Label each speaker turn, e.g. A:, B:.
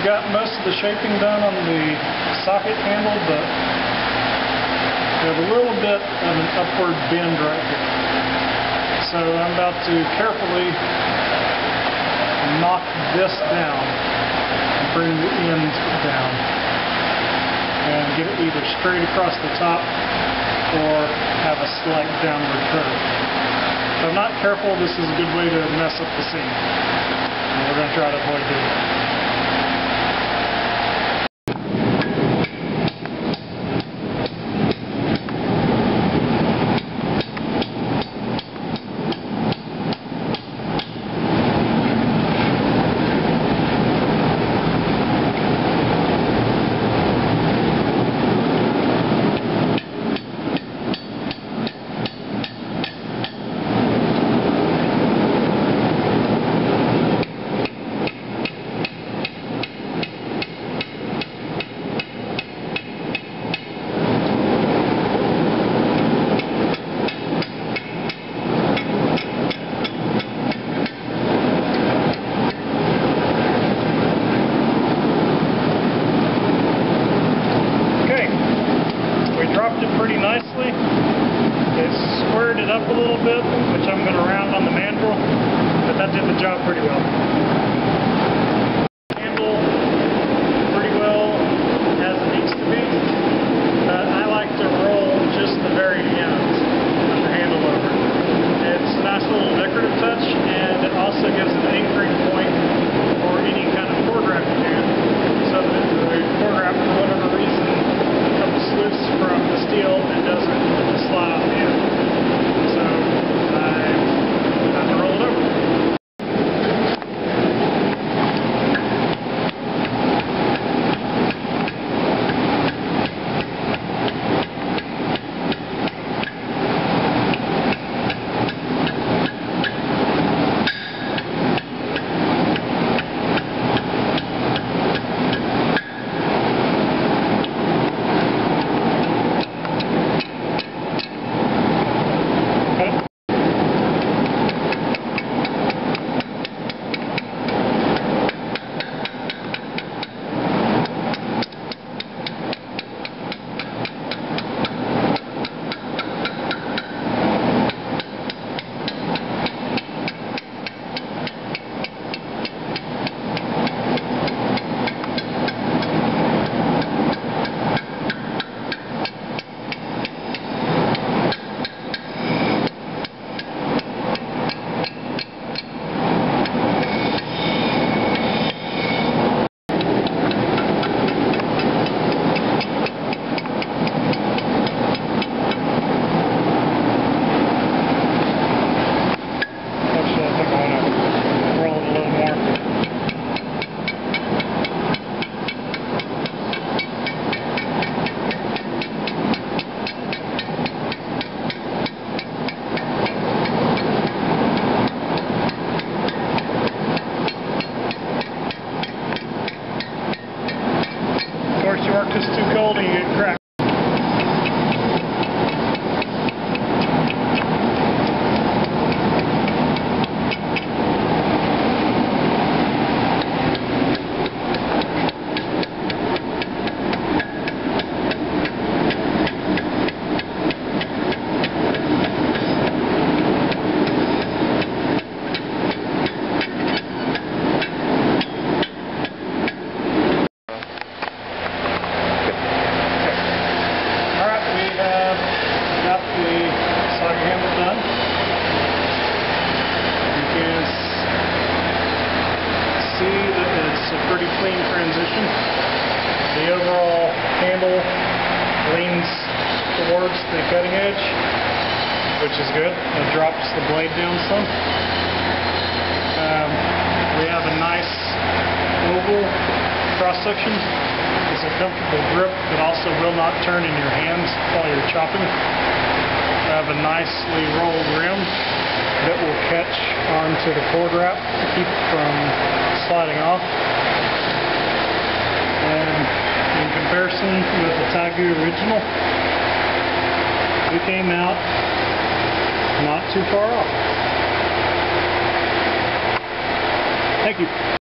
A: we've got most of the shaping done on the socket handle, but we have a little bit of an upward bend right here. So I'm about to carefully knock this down and bring the end down and get it either straight across the top or have a slight downward curve. If I'm not careful, this is a good way to mess up the seam. And we're going to try to avoid doing that. Dropped it pretty nicely. It squared it up a little bit, which I'm going to round on the mandrel, but that did the job pretty well. Handle pretty well as it needs to be, but I like to roll just the very end with the handle over. It's a nice little decorative touch, and it also gives an anchoring point for any kind of core grab you do, so that if the core grab, for whatever reason, comes loose from the steel and doesn't slide off the end. So I have to roll it over. Your work is too cold and you get cracked. A pretty clean transition. The overall handle leans towards the cutting edge, which is good. It drops the blade down some. We have a nice oval cross section. It's a comfortable grip that also will not turn in your hands while you're chopping. We have a nicely rolled rim that will catch onto the cord wrap to keep it from sliding off. And in comparison with the Taigu original, we came out not too far off. Thank you.